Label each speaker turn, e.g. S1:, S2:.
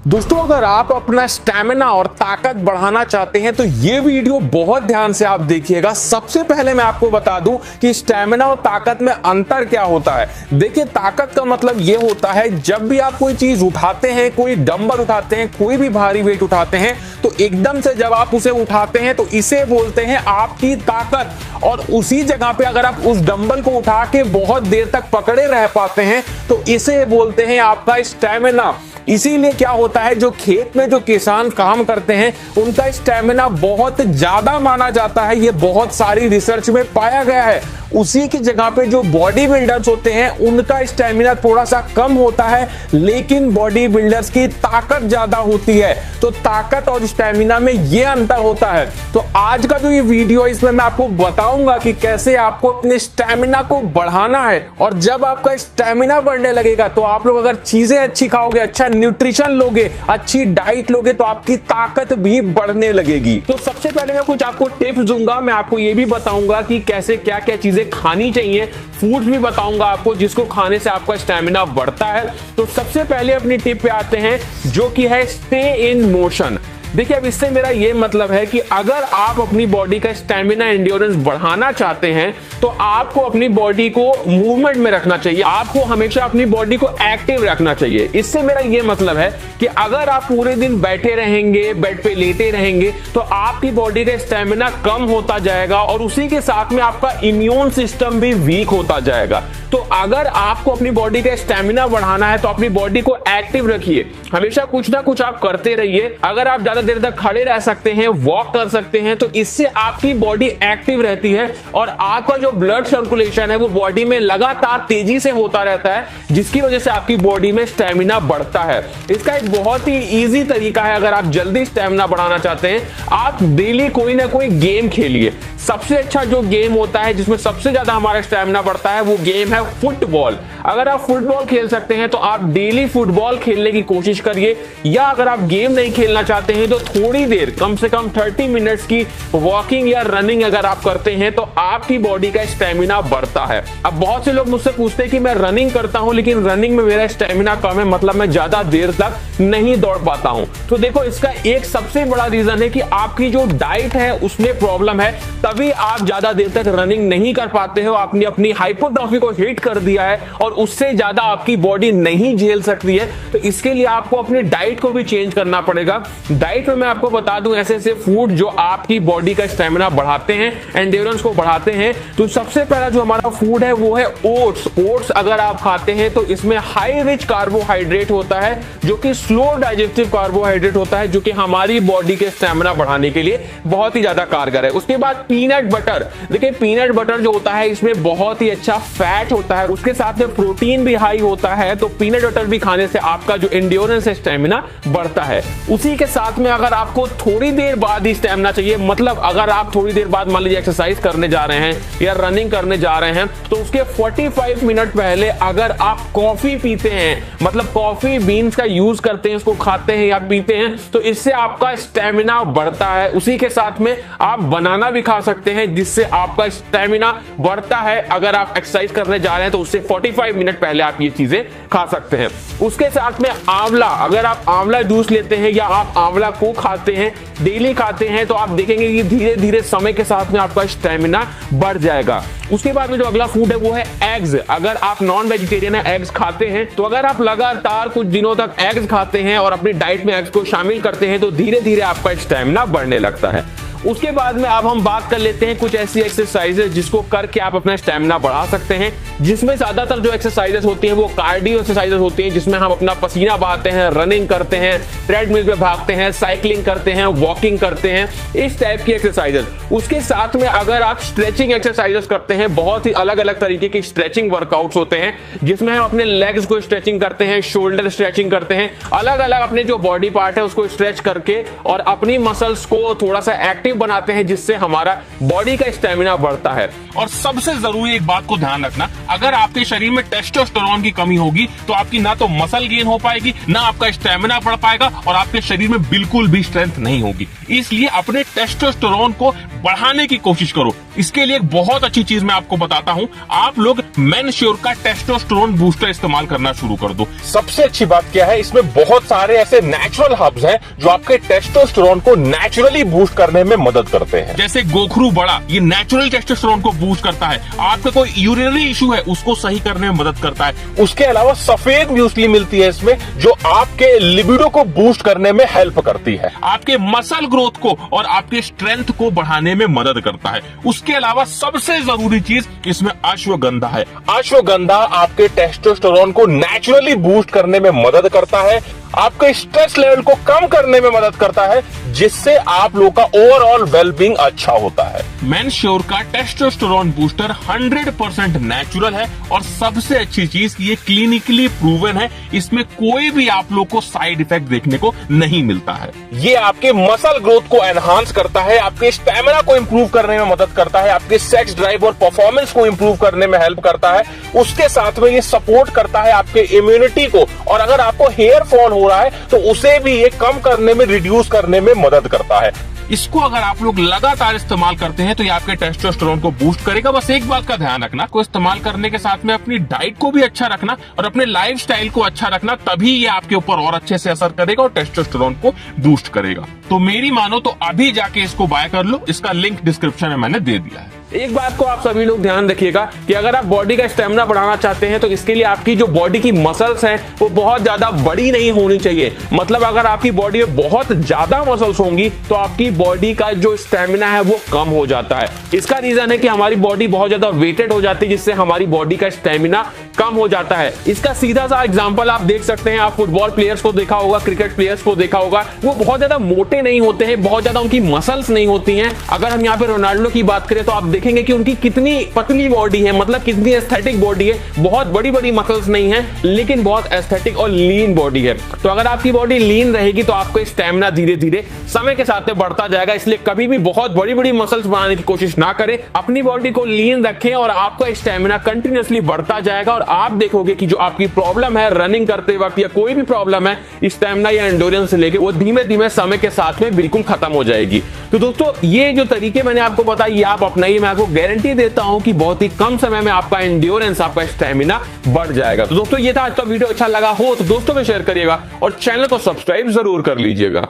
S1: दोस्तों अगर आप अपना स्टैमिना और ताकत बढ़ाना चाहते हैं तो ये वीडियो बहुत ध्यान से आप देखिएगा। सबसे पहले मैं आपको बता दूं कि स्टैमिना और ताकत में अंतर क्या होता है। देखिए, ताकत का मतलब ये होता है जब भी आप कोई चीज उठाते हैं, कोई डंबल उठाते हैं, कोई भी भारी वेट उठाते हैं, तो एकदम से जब आप उसे उठाते हैं तो इसे बोलते हैं आपकी ताकत। और उसी जगह पे अगर आप उस डंबल को उठा के बहुत देर तक पकड़े रह पाते हैं तो इसे बोलते हैं आपका स्टैमिना। इसीलिए क्या होता है, जो खेत में जो किसान काम करते हैं उनका स्टैमिना बहुत ज्यादा माना जाता है। ये बहुत सारी रिसर्च में पाया गया है। उसी की जगह पे जो बॉडी बिल्डर्स होते हैं उनका स्टैमिना थोड़ा सा कम होता है, लेकिन बॉडी बिल्डर्स की ताकत ज्यादा होती है। तो ताकत और स्टैमिना में ये अंतर होता है। तो आज का जो ये वीडियो है इसमें मैं आपको बताऊंगा कि कैसे आपको अपने स्टैमिना को बढ़ाना है। और जब आपका स्टैमिना बढ़ने लगेगा तो आप लोग अगर चीजें अच्छी खाओगे, अच्छा न्यूट्रिशन लोगे, अच्छी डाइट लोगे, तो आपकी ताकत भी बढ़ने लगेगी। तो सबसे पहले मैं कुछ आपको टिप्स दूंगा। मैं आपको ये भी बताऊंगा कि कैसे क्या क्या चीजें खानी चाहिए, फूड्स भी बताऊंगा आपको जिसको खाने से आपका स्टैमिना बढ़ता है। तो सबसे पहले अपनी टिप पे आते हैं जो कि है स्टे इन मोशन। देखिए, अब इससे मेरा ये मतलब है कि अगर आप अपनी बॉडी का स्टैमिना एंड्योरेंस बढ़ाना चाहते हैं तो आपको अपनी बॉडी को मूवमेंट में रखना चाहिए। आपको हमेशा अपनी बॉडी को एक्टिव रखना चाहिए। इससे मेरा ये मतलब है कि अगर आप पूरे दिन बैठे रहेंगे, बेड पे लेटे रहेंगे, तो आपकी बॉडी का स्टैमिना कम होता जाएगा और उसी के साथ में आपका इम्यून सिस्टम भी वीक होता जाएगा। तो अगर आपको अपनी बॉडी का स्टैमिना बढ़ाना है तो अपनी बॉडी को एक्टिव रखिए। हमेशा कुछ ना कुछ आप करते रहिए। अगर आप ज्यादा देर तक खड़े रह सकते हैं, वॉक कर सकते हैं, तो इससे आपकी बॉडी एक्टिव रहती है और आपका जो ब्लड सर्कुलेशन है वो बॉडी में लगातार तेजी से होता रहता है, जिसकी वजह से आपकी बॉडी में स्टैमिना बढ़ता है। इसका एक बहुत ही इजी तरीका है। अगर आप जल्दी स्टैमिना बढ़ाना चाहते हैं, आप डेली कोई ना कोई गेम खेलिए। सबसे अच्छा जो गेम होता है जिसमें सबसे ज्यादा हमारा स्टैमिना बढ़ता है वो गेम है फुटबॉल। अगर आप फुटबॉल खेल सकते हैं तो आप डेली फुटबॉल खेलने की कोशिश करिए, या अगर आप गेम नहीं खेलना चाहते हैं तो थोड़ी देर, कम से कम 30 मिनट्स की वॉकिंग या रनिंग अगर आप करते हैं तो आपकी बॉडी का स्टैमिना बढ़ता है। अब बहुत से लोग मुझसे पूछते हैं कि मैं रनिंग करता हूं लेकिन रनिंग में मेरा स्टैमिना कम है, मतलब मैं ज्यादा देर तक नहीं दौड़ पाता हूं। तो देखो, इसका एक सबसे बड़ा रीजन है कि आपकी जो डाइट है उसमें प्रॉब्लम है, तभी आप ज्यादा देर तक रनिंग नहीं कर पाते हो। आपने अपनी हाइपोट्रोफी को हिट कर दिया है और उससे ज्यादा आपकी बॉडी नहीं झेल सकती है। तो इसके लिए आपको अपनी डाइट को भी चेंज करना पड़ेगा। डाइट में मैं आपको बता दूं ऐसे ऐसे फूड जो आपकी बॉडी का स्टैमिना बढ़ाते हैं, एंड्योरेंस को बढ़ाते हैं। तो सबसे पहला जो हमारा फूड है वो है ओट्स। ओट्स अगर आप खाते हैं तो इसमें हाई रिच कार्बोहाइड्रेट होता है जो कि स्लो डाइजेस्टिव कार्बोहाइड्रेट होता है, जो कि हमारी बॉडी के स्टैमिना बढ़ाने के लिए बहुत ही ज्यादा कारगर है। उसके बाद पीनट बटर। देखिए, पीनट बटर जो होता है इसमें बहुत ही अच्छा फैट होता है, उसके साथ में प्रोटीन भी हाई होता है। तो पीनट बटर भी खाने से आपका जो एंड्योरेंस है, स्टैमिना बढ़ता है। उसी के साथ में अगर आपको थोड़ी देर बाद ही स्टैमिना चाहिए, मतलब अगर आप थोड़ी देर बाद मान लीजिए एक्सरसाइज करने जा रहे हैं या रनिंग करने जा रहे हैं, तो उसके 45 मिनट पहले अगर आप कॉफी पीते हैं, मतलब कॉफी बीन्स का यूज करते हैं, उसको खाते हैं या पीते हैं, तो इससे आपका स्टैमिना बढ़ता है। उसी के साथ में आप बनाना भी खा सकते हैं जिससे आपका स्टैमिना बढ़ता है। अगर आप एक्सरसाइज करने जा रहे हैं तो उससे 45 मिनट पहले आप ये चीजें खा सकते हैं। उसके साथ में आंवला, अगर आप आंवला जूस लेते हैं या आप आंवला को खाते हैं, डेली खाते हैं, तो आप देखेंगे कि धीरे धीरे समय के साथ में आपका स्टैमिना बढ़ जाएगा। उसके बाद में जो अगला फूड है वो है एग्स। अगर आप नॉन वेजिटेरियन है, एग्स खाते हैं, तो अगर आप लगातार कुछ दिनों तक एग्स खाते हैं और अपनी डाइट में एग्स को शामिल करते हैं तो धीरे धीरे आपका स्टैमिना बढ़ने लगता है। उसके बाद में अब हम बात कर लेते हैं कुछ ऐसी एक्सरसाइजेज जिसको करके आप अपना स्टैमिना बढ़ा सकते हैं, जिसमें ज्यादातर जो एक्सरसाइजेज होती हैं वो कार्डियो एक्सरसाइजेज होती हैं, जिसमें हम अपना पसीना बहाते हैं, रनिंग करते हैं, ट्रेडमिल पे भागते हैं, साइकिलिंग करते हैं, वॉकिंग करते हैं, इस टाइप की एक्सरसाइजेज। उसके साथ में अगर आप स्ट्रेचिंग एक्सरसाइजेज करते हैं, बहुत ही अलग अलग तरीके की स्ट्रेचिंग वर्कआउट्स होते हैं जिसमें हम अपने लेग्स को स्ट्रेचिंग करते हैं, शोल्डर स्ट्रेचिंग करते हैं, अलग अलग अपने जो बॉडी पार्ट है उसको स्ट्रेच करके और अपनी मसल्स को थोड़ा सा एक्टिव एक्टिव बनाते हैं, जिससे हमारा बॉडी का स्टेमिना बढ़ता है। और सबसे जरूरी एक बात को ध्यान रखना, अगर आपके शरीर में टेस्टोस्टेरोन की कमी होगी तो आपकी ना तो मसल गेन हो पाएगी, ना आपका स्टेमिना बढ़ पाएगा और आपके शरीर में बिल्कुल भी स्ट्रेंथ नहीं होगी। इसलिए अपने टेस्टोस्टेरोन को बढ़ाने की कोशिश करो। इसके लिए एक बहुत अच्छी चीज मैं आपको बताता हूं, आप लोग मेनश्योर का टेस्टोस्टेरोन बूस्टर इस्तेमाल करना शुरू कर दो। सबसे अच्छी बात क्या है, इसमें बहुत सारे ऐसे नेचुरल हर्ब्स हैं जो आपके टेस्टोस्टेरोन को नेचुरली बूस्ट करने में मदद करते हैं। जैसे गोखरू बड़ा, ये नेचुरल टेस्टोस्टेरोन को बूस्ट करता है। आपका कोई यूरिनरी इशू है उसको सही करने में मदद करता है। उसके अलावा सफेद म्यूस्ली मिलती है इसमें, जो आपके लिबिडो को बूस्ट करने में हेल्प करती है, आपके मसल ग्रोथ को और आपके स्ट्रेंथ को बढ़ाने में मदद करता है। उसके अलावा सबसे जरूरी चीज इसमें अश्वगंधा है। अश्वगंधा आपके टेस्टोस्टेरोन को नेचुरली बूस्ट करने में मदद करता है, आपके स्ट्रेस लेवल को कम करने में मदद करता है, जिससे आप लोगों का ओवरऑल वेलबींग अच्छा होता है। मेनश्योर का टेस्टोस्टेरोन बूस्टर 100% नेचुरल है और सबसे अच्छी चीज ये क्लिनिकली प्रूवन है। इसमें कोई भी आप लोग को साइड इफेक्ट देखने को नहीं मिलता है। ये आपके मसल ग्रोथ को एनहांस करता है, आपके स्टेमिना को इंप्रूव करने में मदद करता है, आपके सेक्स ड्राइव और परफॉर्मेंस को इंप्रूव करने में हेल्प करता है। उसके साथ में ये सपोर्ट करता है आपके इम्यूनिटी को, और अगर आपको हेयर फॉल हो रहा है तो उसे भी ये कम करने में, रिड्यूस करने में मदद करता है। इसको अगर आप लोग लगातार इस्तेमाल करते हैं तो ये आपके टेस्टोस्टेरोन को बूस्ट करेगा। बस एक बात का ध्यान रखना, को इस्तेमाल करने के साथ में अपनी डाइट को भी अच्छा रखना और अपने लाइफस्टाइल को अच्छा रखना, तभी ये आपके ऊपर और अच्छे से असर करेगा और टेस्टोस्टेरोन को बूस्ट करेगा। तो मेरी मानो तो अभी जाके इसको बाय कर लो, इसका लिंक डिस्क्रिप्शन में मैंने दे दिया है। एक बात को आप सभी लोग ध्यान रखिएगा कि अगर आप बॉडी का स्टेमिना बढ़ाना चाहते हैं तो इसके लिए आपकी जो बॉडी की मसल्स हैं वो बहुत ज्यादा बड़ी नहीं होनी चाहिए। मतलब अगर आपकी बॉडी में बहुत ज्यादा मसल्स होंगी तो आपकी बॉडी का जो स्टेमिना है वो कम हो जाता है। इसका रीजन है कि हमारी बॉडी बहुत ज्यादा वेटेड हो जाती है, जिससे हमारी बॉडी का स्टेमिना कम हो जाता है। इसका सीधा सा एग्जांपल आप देख सकते हैं, आप फुटबॉल प्लेयर्स को देखा होगा, क्रिकेट प्लेयर्स को देखा होगा, वो बहुत ज्यादा मोटे नहीं होते हैं, बहुत ज्यादा उनकी मसल्स नहीं होती हैं। अगर हम यहाँ पे रोनाल्डो की बात करें तो आप देखेंगे कि उनकी कितनी पतली बॉडी है, मतलब कितनी एस्थेटिक बॉडी है, बहुत बड़ी बड़ी मसल्स नहीं है लेकिन बहुत एस्थेटिक और लीन बॉडी है। तो अगर आपकी बॉडी लीन रहेगी तो आपको स्टेमिना धीरे धीरे समय के साथ में बढ़ता जाएगा। इसलिए कभी भी बहुत बड़ी बड़ी मसल्स बनाने की कोशिश ना करें, अपनी बॉडी को लीन रखें और आपका स्टेमिना कंटिन्यूअसली बढ़ता जाएगा। और आप देखोगे कि जो आपकी प्रॉब्लम है रनिंग करते वक्त या कोई भी प्रॉब्लम है स्टेमिना या एंडोरेंस से लेके, वो धीमे धीमे समय के साथ में बिल्कुल खत्म हो जाएगी। तो दोस्तों ये जो तरीके मैंने आपको बताए ये आप अपनाइए, मैं आपको गारंटी देता हूं कि बहुत ही कम समय में आपका एंड्योरेंस, आपका स्टेमिना बढ़ जाएगा। तो दोस्तों ये था आज का वीडियो, अच्छा लगा हो तो दोस्तों में शेयर करिएगा और चैनल को सब्सक्राइब जरूर कर लीजिएगा।